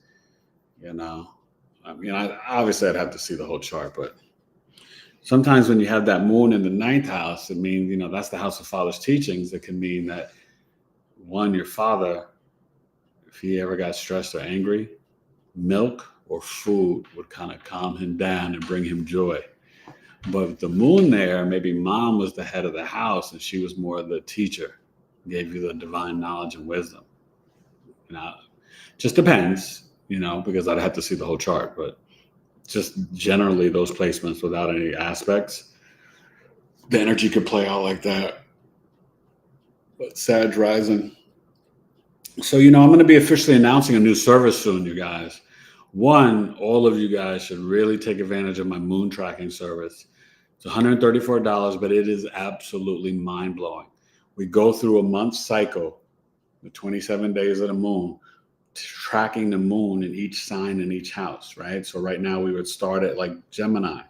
Obviously I'd have to see the whole chart, but sometimes when you have that moon in the 9th house, it means, that's the house of father's teachings. It can mean that, one, your father, if he ever got stressed or angry, milk or food would kind of calm him down and bring him joy. But the moon there, maybe mom was the head of the house and she was more the teacher, gave you the divine knowledge and wisdom. Just depends, because I'd have to see the whole chart, but just generally those placements without any aspects, the energy could play out like that. But Sag rising. So, I'm going to be officially announcing a new service soon, you guys. One, all of you guys should really take advantage of my moon tracking service. It's $134, but it is absolutely mind-blowing. We go through a month cycle, the 27 days of the moon, tracking the moon in each sign in each house, right? So right now we would start at like Gemini,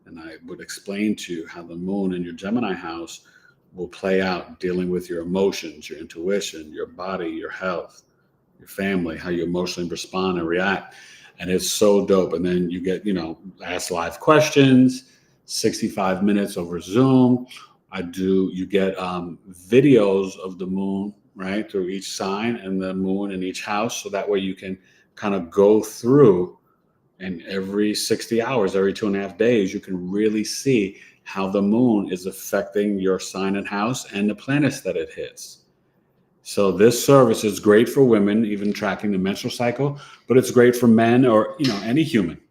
and I would explain to you how the moon in your Gemini house will play out, dealing with your emotions, your intuition, your body, your health, your family, how you emotionally respond and react. And it's so dope. And then you get, ask live questions, 65 minutes over Zoom. You get videos of the moon, right, through each sign and the moon in each house. So that way you can kind of go through, and every 60 hours, every 2.5 days, you can really see how the moon is affecting your sign and house and the planets that it hits. So this service is great for women, even tracking the menstrual cycle, but it's great for men or, any human,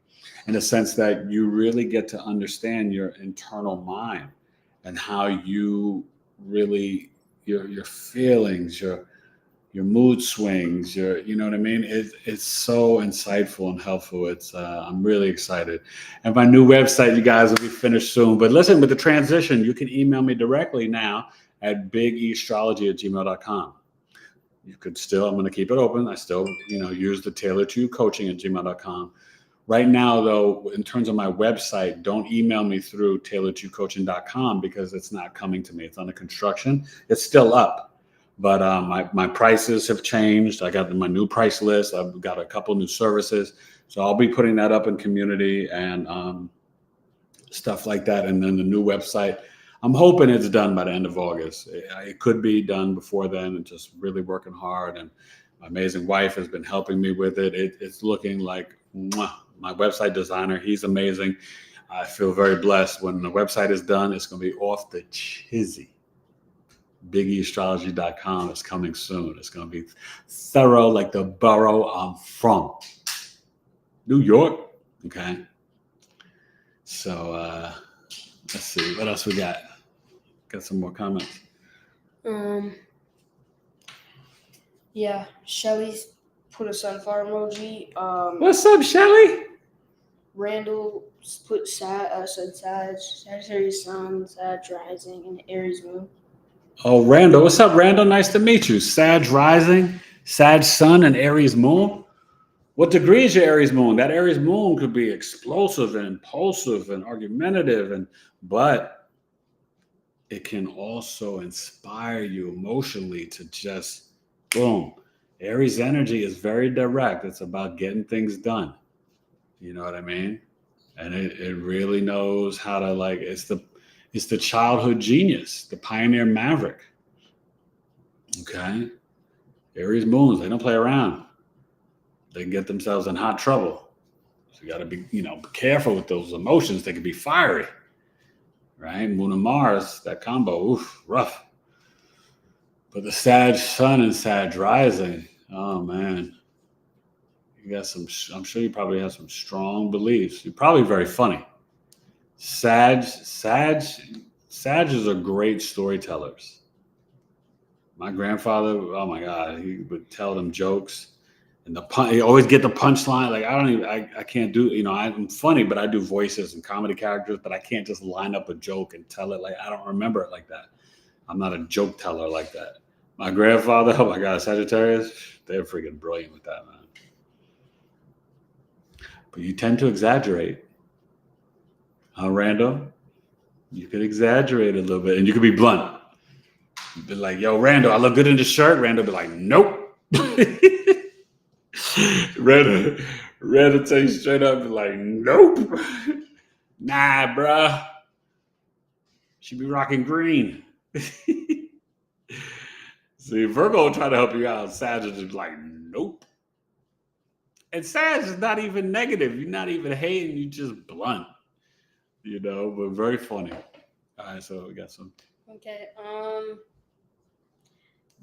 in the sense that you really get to understand your internal mind and how you really, your feelings, your mood swings, you know what I mean? It's so insightful and helpful. I'm really excited. And my new website, you guys, will be finished soon. But listen, with the transition, you can email me directly now at bigeastrology@gmail.com. You could still, I'm going to keep it open. I still, use the tailored2coaching@gmail.com. Right now, though, in terms of my website, don't email me through tailored2coaching.com because it's not coming to me. It's under construction. It's still up. But my prices have changed. I got my new price list. I've got a couple new services. So I'll be putting that up in community and stuff like that. And then the new website, I'm hoping it's done by the end of August. It could be done before then, and just really working hard. And my amazing wife has been helping me with it. It's looking like my website designer. He's amazing. I feel very blessed. When the website is done, it's going to be off the chizzy. BigEastrology.com is coming soon. It's going to be thorough, like the borough I'm from, New York. Okay. So let's see what else we got. Got some more comments. Yeah, Shelly's put a sunflower emoji. What's up, Shelly? Randall put said Sagittarius sun, Sag rising, and Aries moon. Oh, Randall. What's up, Randall? Nice to meet you. Sag rising, Sag sun, and Aries moon. What degree is your Aries moon? That Aries moon could be explosive and impulsive and argumentative, but it can also inspire you emotionally to just boom. Aries energy is very direct. It's about getting things done. You know what I mean? And it really knows how to it's the childhood genius, the pioneer maverick. Okay? Aries moons, they don't play around. They can get themselves in hot trouble. So you got to be, careful with those emotions. They can be fiery, right? Moon and Mars, that combo, rough. But the Sag sun and Sag rising, oh man, you got some. I'm sure you probably have some strong beliefs. You're probably very funny. Sages are great storytellers. My grandfather, oh my God, he would tell them jokes. And he always get the punchline. Like I can't do, I'm funny, but I do voices and comedy characters, but I can't just line up a joke and tell it. Like, I don't remember it like that. I'm not a joke teller like that. My grandfather, oh my God, Sagittarius, they're freaking brilliant with that, man. But you tend to exaggerate. Huh, Randall? You could exaggerate a little bit and you could be blunt. You'd be like, yo, Randall, I look good in this shirt. Randall be like, nope. Randall tell you straight up, be like, nope. Nah, bruh. She be rocking green. See, Virgo will try to help you out. Sag is just like, nope. And Sag is not even negative. You're not even hating. You just blunt. You know, but very funny. All right, so we got some. Okay.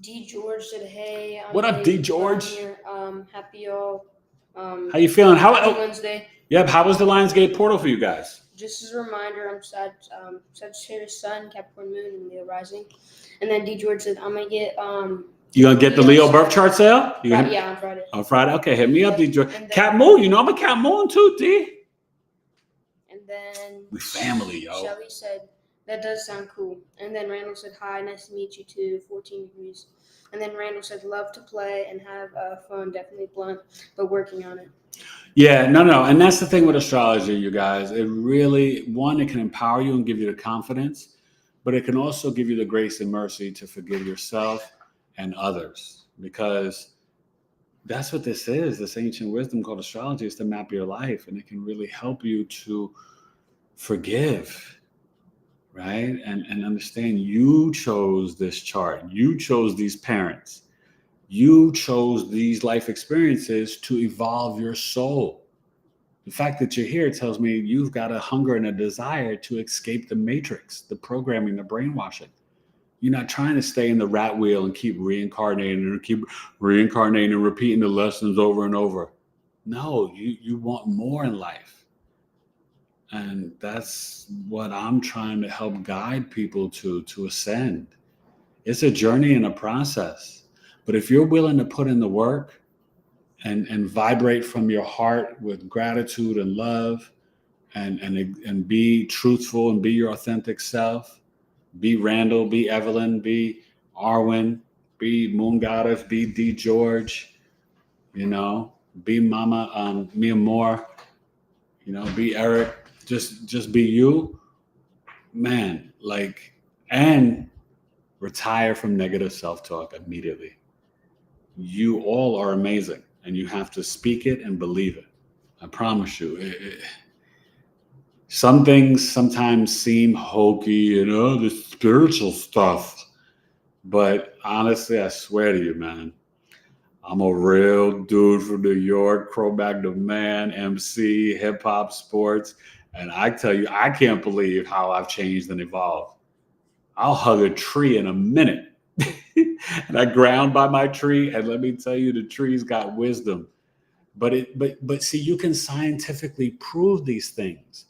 D George said, "Hey, I'm What up, D late, but I'm George? here. Happy y'all. How you feeling? Happy How? Wednesday. Yep. How was the Lionsgate portal for you guys? Just as a reminder, I'm Sagittarius Sun, Capricorn Moon, and Leo Rising." And then D George said, "I'm gonna get You gonna get the Leo birth chart sale? yeah, on Friday. On Friday? Okay, hit me up, D George. And then- Cat Moon, you know I'm a Cat Moon too, D. And then We family, yo. Shelly said, "That does sound cool." And then Randall said, "Hi, nice to meet you too. 14 degrees." And then Randall said, "Love to play and have fun. Definitely blunt, but working on it." Yeah, no. And that's the thing with astrology, you guys. It really, one, it can empower you and give you the confidence, but it can also give you the grace and mercy to forgive yourself and others, because that's what this is. This ancient wisdom called astrology is to map your life, and it can really help you to forgive, right? And understand you chose this chart. You chose these parents. You chose these life experiences to evolve your soul. The fact that you're here tells me you've got a hunger and a desire to escape the matrix, the programming, the brainwashing. You're not trying to stay in the rat wheel and keep reincarnating and repeating the lessons over and over. No, you want more in life. And that's what I'm trying to help guide people to ascend. It's a journey and a process. But if you're willing to put in the work and vibrate from your heart with gratitude and love and be truthful and be your authentic self, be Randall, be Evelyn, be Arwen, be Moon Goddess, be D George, you know, be Mama Mia Moore, you know, be Eric, just be you, man, like, and retire from negative self-talk immediately. You all are amazing, and you have to speak it and believe it. I promise you. Some things sometimes seem hokey, you know, the spiritual stuff. But honestly, I swear to you, man, I'm a real dude from New York, Cro-Magnon man, MC, hip hop, sports. And I tell you, I can't believe how I've changed and evolved. I'll hug a tree in a minute. And I ground by my tree. And let me tell you, the tree's got wisdom. But see, you can scientifically prove these things.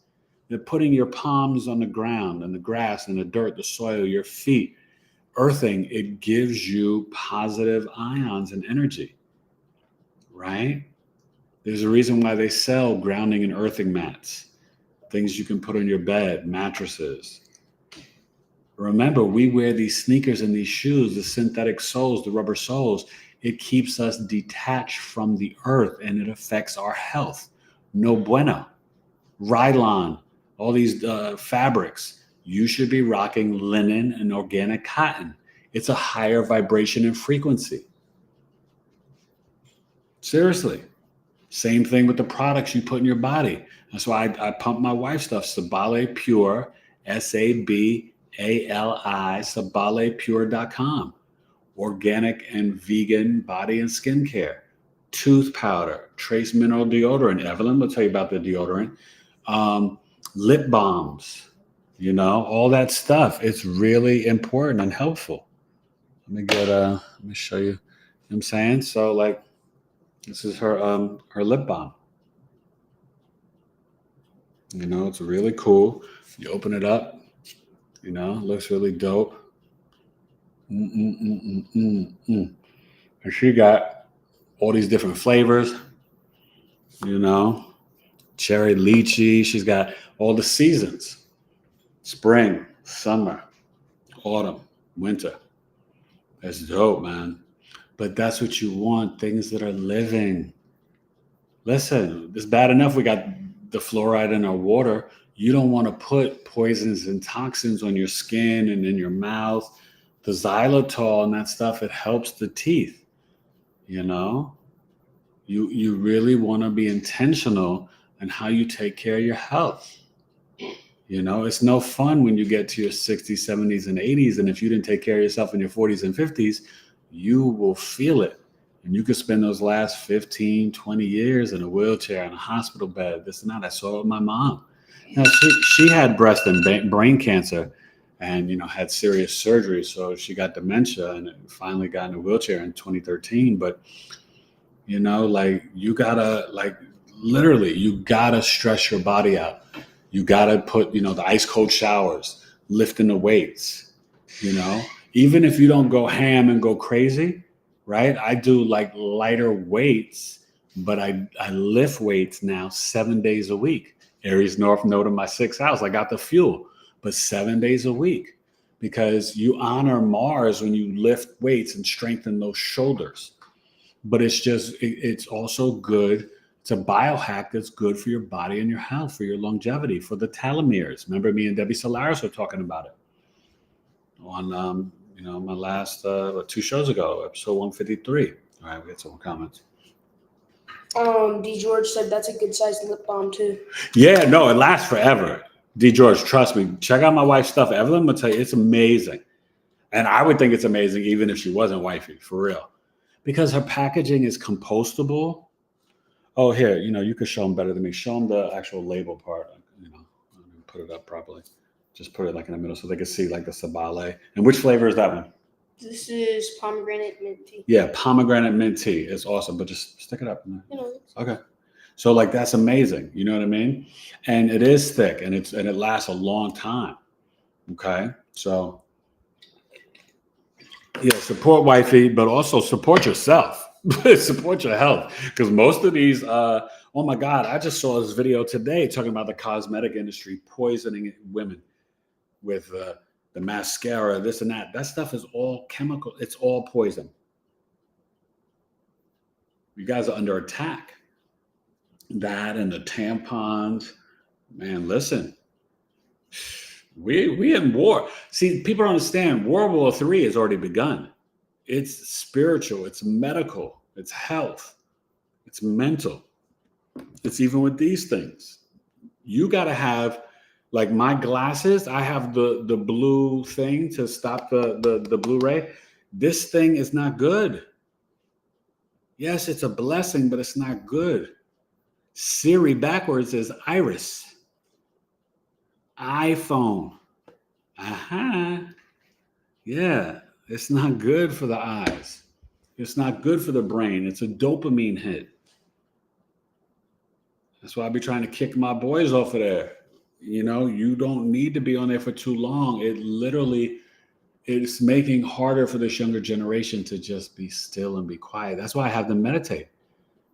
That putting your palms on the ground and the grass and the dirt, the soil, your feet, earthing, it gives you positive ions and energy, right? There's a reason why they sell grounding and earthing mats, things you can put on your bed, mattresses. Remember, we wear these sneakers and these shoes, the synthetic soles, the rubber soles. It keeps us detached from the earth and it affects our health. No bueno. Rylon, all these fabrics. You should be rocking linen and organic cotton. It's a higher vibration and frequency. Seriously. Same thing with the products you put in your body. That's why I pump my wife's stuff. Sabale Pure, SABALI, sabalepure.com. Organic and vegan body and skincare. Tooth powder, trace mineral deodorant. Evelyn will tell you about the deodorant. Lip balms, you know, all that stuff. It's really important and helpful. Let me show you. You know what I'm saying? So like, this is her lip balm. You know, it's really cool. You open it up, you know, it looks really dope. And she got all these different flavors, you know, cherry lychee. She's got all the seasons: spring, summer, autumn, winter. That's dope, man. But that's what you want, things that are living. Listen, it's bad enough we got the fluoride in our water. You don't want to put poisons and toxins on your skin and in your mouth. The xylitol and that stuff, it helps the teeth, you know? You really want to be intentional in how you take care of your health. You know, it's no fun when you get to your 60s, 70s, and 80s. And if you didn't take care of yourself in your 40s and 50s, you will feel it. And you could spend those last 15, 20 years in a wheelchair, in a hospital bed, this and that. I saw it with my mom. You know, she had breast and brain cancer, and had serious surgery, so she got dementia, and finally got in a wheelchair in 2013. But like you gotta literally you gotta stress your body out. You gotta put the ice cold showers, lifting the weights. Even if you don't go ham and go crazy, right? I do like lighter weights, but I lift weights now 7 days a week. Aries North Node of my sixth house. I got the fuel, but 7 days a week, because you honor Mars when you lift weights and strengthen those shoulders. But it's also good. It's a biohack that's good for your body and your health, for your longevity, for the telomeres. Remember, me and Debbie Solaris were talking about it on my last 2 shows ago, episode 153. All right, we got some more comments. D. George said that's a good sized lip balm too. Yeah, no, it lasts forever. D. George, trust me. Check out my wife's stuff. Evelyn will tell you it's amazing. And I would think it's amazing even if she wasn't wifey, for real. Because her packaging is compostable. Oh, here, you could show them better than me. Show them the actual label part. Put it up properly. Just put it like in the middle so they can see like the sabale. And which flavor is that one? This is pomegranate mint tea. Yeah, pomegranate mint tea. It's awesome, but just stick it up. Okay. So like that's amazing. You know what I mean? And it is thick, and it lasts a long time. Okay. So yeah, support wifey, but also support yourself. Support your health, because most of these oh my God, I just saw this video today talking about the cosmetic industry poisoning women with the mascara, this and that. That stuff is all chemical. It's all poison. You guys are under attack. That and the tampons, man. Listen, we in war. See, people don't understand. World War III has already begun. It's spiritual, it's medical, it's health, it's mental. It's even with these things. You got to have, like my glasses, I have the blue thing to stop the Blu-ray. This thing is not good. Yes, it's a blessing, but it's not good. Siri backwards is Iris. iPhone. Aha. Yeah. It's not good for the eyes. It's not good for the brain. It's a dopamine hit. That's why I be trying to kick my boys off of there. You don't need to be on there for too long. It's making harder for this younger generation to just be still and be quiet. That's why I have them meditate.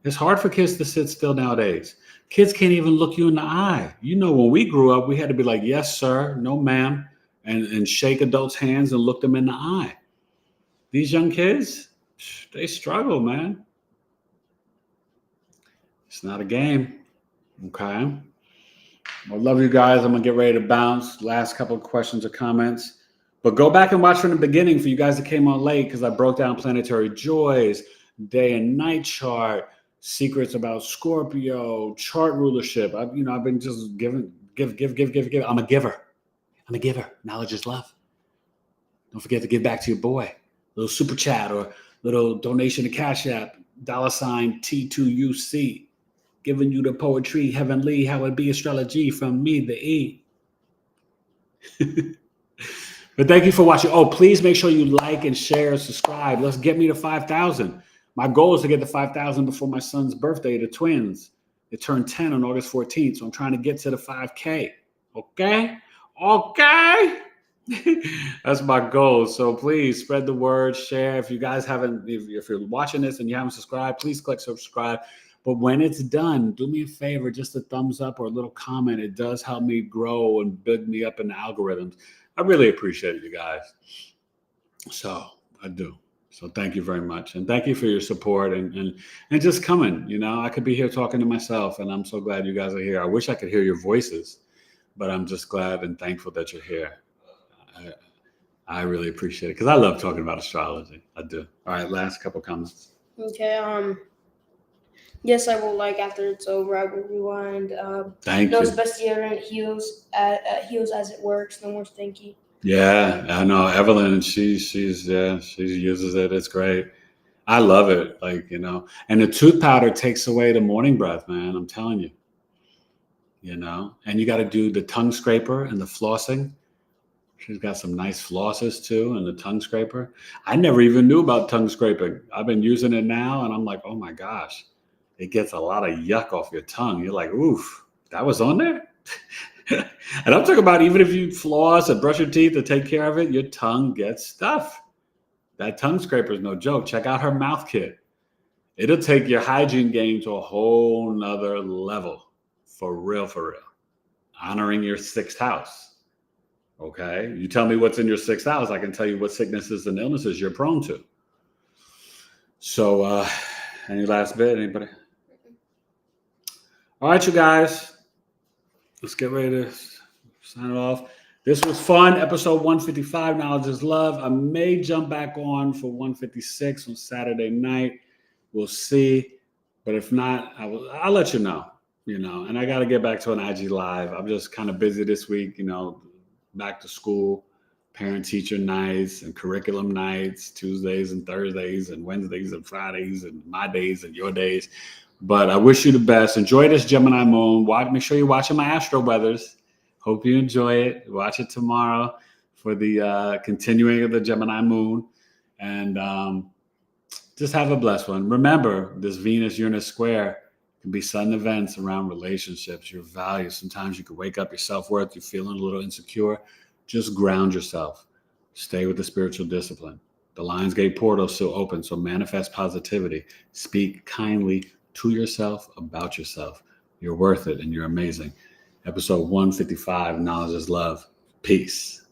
It's hard for kids to sit still nowadays. Kids can't even look you in the eye. When we grew up, we had to be like, yes, sir, no, ma'am, and shake adults' hands and look them in the eye. These young kids, they struggle, man. It's not a game. Okay. I love you guys. I'm going to get ready to bounce. Last couple of questions or comments. But go back and watch from the beginning for you guys that came on late, because I broke down planetary joys, day and night chart, secrets about Scorpio, chart rulership. I've been just give. I'm a giver. Knowledge is love. Don't forget to give back to your boy. Little super chat or little donation to Cash App, $ T2UC, giving you the poetry, heavenly, how it be astrology from me, the E. But thank you for watching. Oh, please make sure you like and share and subscribe. Let's get me to 5,000. My goal is to get to 5,000 before my son's birthday, the twins. They turned 10 on August 14th, so I'm trying to get to the 5K. Okay? That's my goal. So please spread the word, share. If you guys haven't, if you're watching this and you haven't subscribed, please click subscribe. But when it's done, do me a favor, just a thumbs up or a little comment. It does help me grow and build me up in the algorithms. I really appreciate it, you guys. So I do. So thank you very much. And thank you for your support and just coming. I could be here talking to myself, and I'm so glad you guys are here. I wish I could hear your voices, but I'm just glad and thankful that you're here. I really appreciate it, because I love talking about astrology. I do. All right, last couple comments. Okay. Yes, I will. After it's over, I will rewind. Thank you. Knows best deodorant heals as it works. No more stinky. Yeah, I know Evelyn. She uses it. It's great. I love it. And the tooth powder takes away the morning breath, man. I'm telling you. and you got to do the tongue scraper and the flossing. She's got some nice flosses too, and the tongue scraper. I never even knew about tongue scraping. I've been using it now, and I'm like, oh my gosh, it gets a lot of yuck off your tongue. You're like, oof, that was on there? And I'm talking about even if you floss and brush your teeth to take care of it, your tongue gets stuff. That tongue scraper is no joke. Check out her mouth kit. It'll take your hygiene game to a whole nother level. For real, for real. Honoring your sixth house. Okay, you tell me what's in your sixth house, I can tell you what sicknesses and illnesses you're prone to. So, any last bit? Anybody? All right, you guys, let's get ready to sign it off. This was fun. Episode 155, Knowledge is Love. I may jump back on for 156 on Saturday night. We'll see. But if not, I'll let you know. And I got to get back to an IG Live. I'm just kind of busy this week, back to school, parent-teacher nights and curriculum nights, Tuesdays and Thursdays and Wednesdays and Fridays and my days and your days. But I wish you the best. Enjoy this Gemini moon. Make sure you're watching my Astro Weathers. Hope you enjoy it. Watch it tomorrow for the continuing of the Gemini moon. And just have a blessed one. Remember, this Venus-Uranus square can be sudden events around relationships, your values. Sometimes you could wake up your self-worth, you're feeling a little insecure. Just ground yourself. Stay with the spiritual discipline. The Lionsgate portal is still open, so manifest positivity. Speak kindly to yourself, about yourself. You're worth it and you're amazing. Episode 155, Knowledge is Love. Peace.